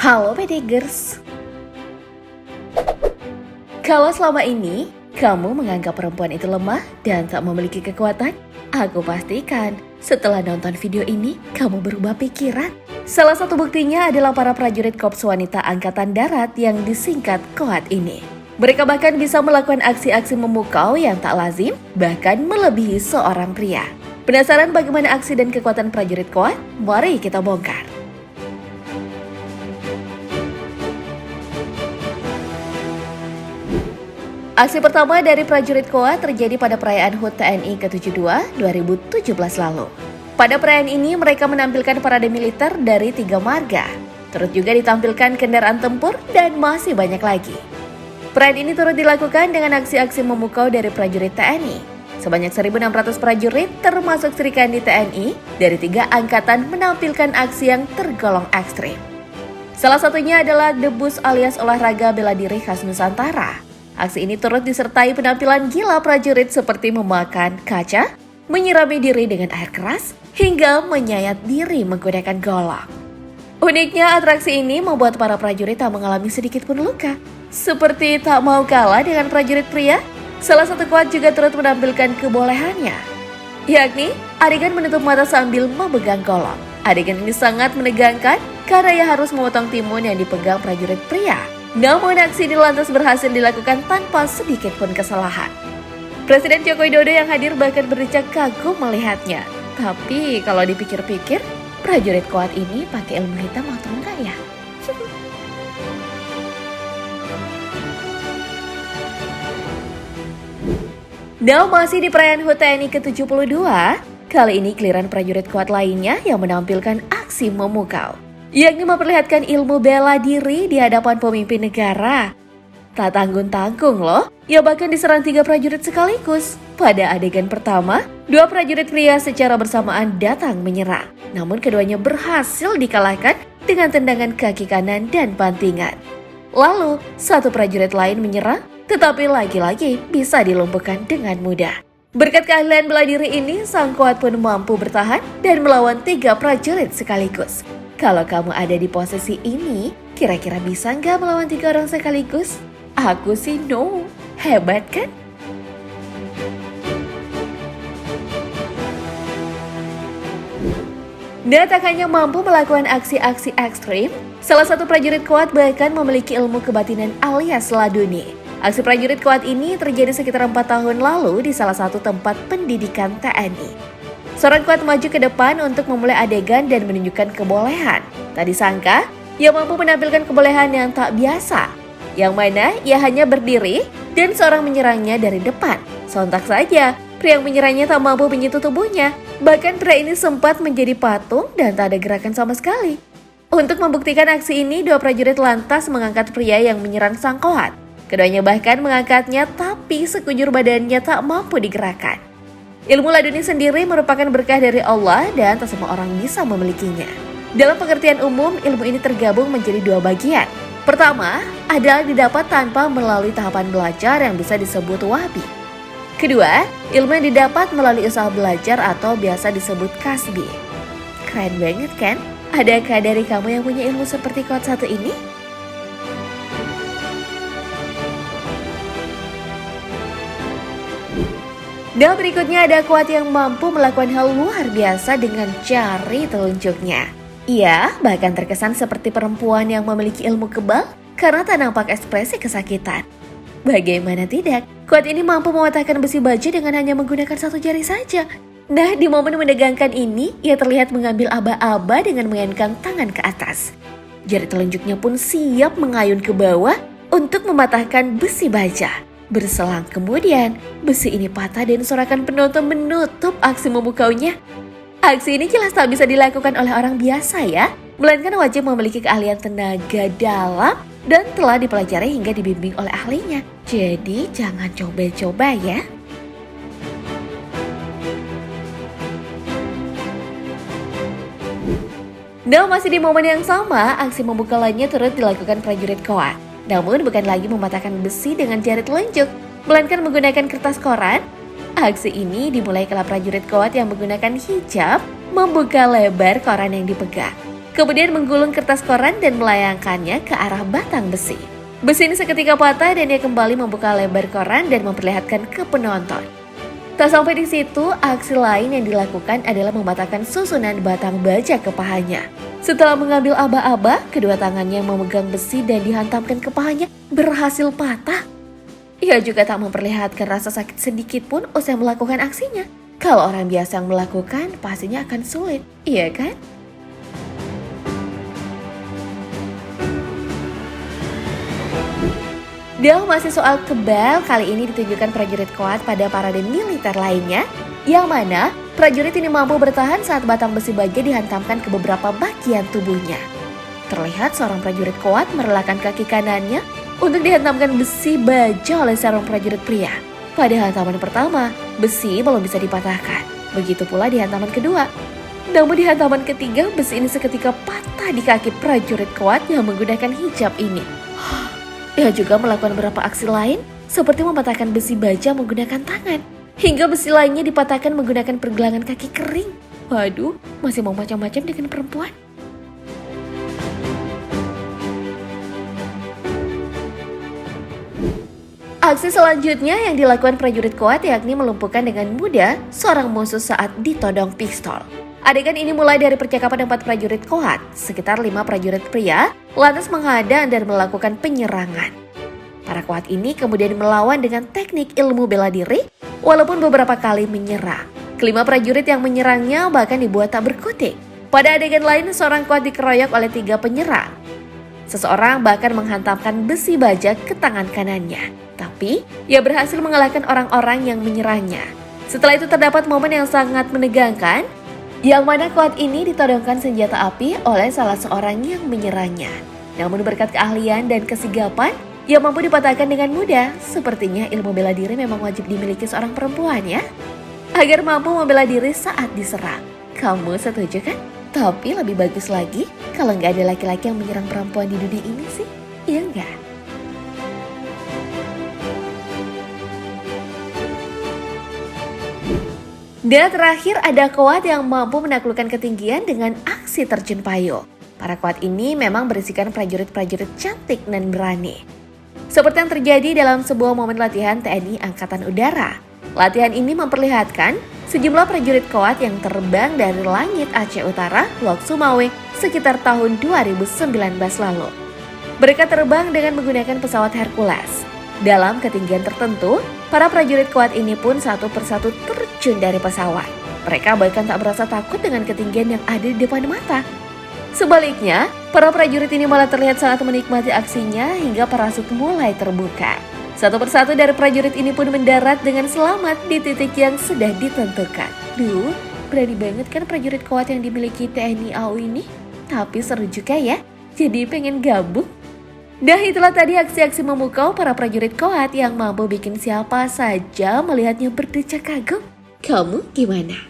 Halo Pedigers. Kalau selama ini kamu menganggap perempuan itu lemah dan tak memiliki kekuatan, aku pastikan setelah nonton video ini kamu berubah pikiran. Salah satu buktinya adalah para prajurit Korps Wanita Angkatan Darat yang disingkat KOAT ini. Mereka bahkan bisa melakukan aksi-aksi memukau yang tak lazim, bahkan melebihi seorang pria. Penasaran bagaimana aksi dan kekuatan prajurit KOAT? Mari kita bongkar. Aksi pertama dari prajurit KOAT terjadi pada perayaan HUT TNI ke-72 2017 lalu. Pada perayaan ini mereka menampilkan parade militer dari 3 marga. Turut juga ditampilkan kendaraan tempur dan masih banyak lagi. Perayaan ini turut dilakukan dengan aksi-aksi memukau dari prajurit TNI. Sebanyak 1.600 prajurit termasuk Sri Kandi TNI dari 3 angkatan menampilkan aksi yang tergolong ekstrim. Salah satunya adalah debus alias olahraga bela diri khas Nusantara. Aksi ini turut disertai penampilan gila prajurit seperti memakan kaca, menyirami diri dengan air keras, hingga menyayat diri menggunakan golok. Uniknya, atraksi ini membuat para prajurit tak mengalami sedikit pun luka. Seperti tak mau kalah dengan prajurit pria, salah satu KOAT juga turut menampilkan kebolehannya, yakni adegan menutup mata sambil memegang golok. Adegan ini sangat menegangkan karena ia harus memotong timun yang dipegang prajurit pria. Namun aksi ini lantas berhasil dilakukan tanpa sedikit pun kesalahan. Presiden Joko Widodo yang hadir bahkan berdecak kagum melihatnya. Tapi kalau dipikir-pikir, prajurit KOAT ini pakai ilmu hitam atau enggak ya? Nah, masih di perayaan HUT TNI ke-72, kali ini giliran prajurit KOAT lainnya yang menampilkan aksi memukau, yakni memperlihatkan ilmu bela diri di hadapan pemimpin negara. Tak tanggung-tanggung loh, ia bahkan diserang 3 prajurit sekaligus. Pada adegan pertama, 2 prajurit pria secara bersamaan datang menyerang. Namun keduanya berhasil dikalahkan dengan tendangan kaki kanan dan bantingan. Lalu, 1 prajurit lain menyerang, tetapi lagi-lagi bisa dilumpuhkan dengan mudah. Berkat keahlian bela diri ini, sang KOAT pun mampu bertahan dan melawan 3 prajurit sekaligus. Kalau kamu ada di posisi ini, kira-kira bisa nggak melawan 3 orang sekaligus? Aku sih no. Hebat kan? Dia tak hanya mampu melakukan aksi-aksi ekstrim, salah satu prajurit KOAT bahkan memiliki ilmu kebatinan alias laduni. Aksi prajurit KOAT ini terjadi sekitar 4 tahun lalu di salah satu tempat pendidikan TNI. Seorang KOAT maju ke depan untuk memulai adegan dan menunjukkan kebolehan. Tak disangka, ia mampu menampilkan kebolehan yang tak biasa, yang mana ia hanya berdiri dan seorang menyerangnya dari depan. Sontak saja, pria yang menyerangnya tak mampu menyentuh tubuhnya. Bahkan pria ini sempat menjadi patung dan tak ada gerakan sama sekali. Untuk membuktikan aksi ini, 2 prajurit lantas mengangkat pria yang menyerang sang KOAT. Keduanya bahkan mengangkatnya, tapi sekujur badannya tak mampu digerakkan. Ilmu laduni sendiri merupakan berkah dari Allah dan tak semua orang bisa memilikinya. Dalam pengertian umum, ilmu ini tergabung menjadi 2 bagian. Pertama, adalah didapat tanpa melalui tahapan belajar yang bisa disebut wahbi. Kedua, ilmu yang didapat melalui usaha belajar atau biasa disebut kasbi. Keren banget kan? Adakah dari kamu yang punya ilmu seperti KOAT satu ini? Dan berikutnya ada KOAT yang mampu melakukan hal luar biasa dengan jari telunjuknya. Ia bahkan terkesan seperti perempuan yang memiliki ilmu kebal karena tak nampak ekspresi kesakitan. Bagaimana tidak, KOAT ini mampu mematahkan besi baju dengan hanya menggunakan 1 jari saja. Nah, di momen menegangkan ini, ia terlihat mengambil aba-aba dengan mengaitkan tangan ke atas. Jari telunjuknya pun siap mengayun ke bawah untuk mematahkan besi baja. Berselang kemudian, besi ini patah dan sorakan penonton menutup aksi memukaunya. Aksi ini jelas tak bisa dilakukan oleh orang biasa ya, melainkan wajib memiliki keahlian tenaga dalam dan telah dipelajari hingga dibimbing oleh ahlinya. Jadi jangan coba-coba ya. Nah, masih di momen yang sama, aksi memukau lainnya turut dilakukan prajurit KOAT. Namun bukan lagi mematahkan besi dengan jari telunjuk, melainkan menggunakan kertas koran. Aksi ini dimulai kala prajurit KOAT yang menggunakan hijab membuka lebar koran yang dipegang. kemudian menggulung kertas koran dan melayangkannya ke arah batang besi. Besi ini seketika patah dan dia kembali membuka lebar koran dan memperlihatkan ke penonton. Tak sampai di situ, aksi lain yang dilakukan adalah mematahkan susunan batang baja ke pahanya. Setelah mengambil aba-aba, kedua tangannya memegang besi dan dihantamkan ke pahanya berhasil patah. Ia juga tak memperlihatkan rasa sakit sedikit pun usai melakukan aksinya. Kalau orang biasa yang melakukan, pastinya akan sulit, iya kan? Dan masih soal kebal, kali ini ditunjukkan prajurit Koat pada parade militer lainnya, yang mana prajurit ini mampu bertahan saat batang besi baja dihantamkan ke beberapa bagian tubuhnya. Terlihat seorang prajurit Koat merelakan kaki kanannya untuk dihantamkan besi baja oleh seorang prajurit pria. Pada hantaman pertama, besi belum bisa dipatahkan. Begitu pula di hantaman kedua. Namun di hantaman ketiga, besi ini seketika patah di kaki prajurit Koat yang menggunakan hijab ini. Ia juga melakukan beberapa aksi lain, seperti mematahkan besi baja menggunakan tangan. Hingga besi lainnya dipatahkan menggunakan pergelangan kaki kering. Waduh, masih mau macam-macam dengan perempuan. Aksi selanjutnya yang dilakukan prajurit Koat yakni melumpuhkan dengan mudah seorang musuh saat ditodong pistol. Adegan ini mulai dari percakapan 4 prajurit Koat, sekitar 5 prajurit pria, lantas menghadang dan melakukan penyerangan. Para Koat ini kemudian melawan dengan teknik ilmu bela diri, walaupun beberapa kali menyerang. Kelima prajurit yang menyerangnya bahkan dibuat tak berkutik. Pada adegan lain, seorang Koat dikeroyok oleh 3 penyerang. Seseorang bahkan menghantamkan besi baja ke tangan kanannya. Tapi, ia berhasil mengalahkan orang-orang yang menyerangnya. Setelah itu terdapat momen yang sangat menegangkan, yang mana Koat ini ditodongkan senjata api oleh salah seorang yang menyerangnya. Namun berkat keahlian dan kesigapan, ia mampu dipatahkan dengan mudah. Sepertinya ilmu bela diri memang wajib dimiliki seorang perempuan ya, agar mampu membela diri saat diserang. Kamu setuju kan? Tapi lebih bagus lagi kalau nggak ada laki-laki yang menyerang perempuan di dunia ini sih, iya nggak? Dan terakhir ada Koat yang mampu menaklukkan ketinggian dengan aksi terjun payung. Para Koat ini memang berisikan prajurit-prajurit cantik dan berani. Seperti yang terjadi dalam sebuah momen latihan TNI Angkatan Udara. Latihan ini memperlihatkan sejumlah prajurit Koat yang terbang dari langit Aceh Utara, Lok Sumawe, sekitar tahun 2019 lalu. Mereka terbang dengan menggunakan pesawat Hercules. Dalam ketinggian tertentu, para prajurit Koat ini pun satu persatu terjun dari pesawat. Mereka bahkan tak merasa takut dengan ketinggian yang ada di depan mata. Sebaliknya, para prajurit ini malah terlihat sangat menikmati aksinya hingga parasut mulai terbuka. Satu persatu dari prajurit ini pun mendarat dengan selamat di titik yang sudah ditentukan. Duh, berani banget kan prajurit Koat yang dimiliki TNI AU ini? Tapi seru juga ya, jadi pengen gabung. Dah itulah tadi aksi-aksi memukau para prajurit Koat yang mampu bikin siapa saja melihatnya berdecak kagum. Kamu gimana?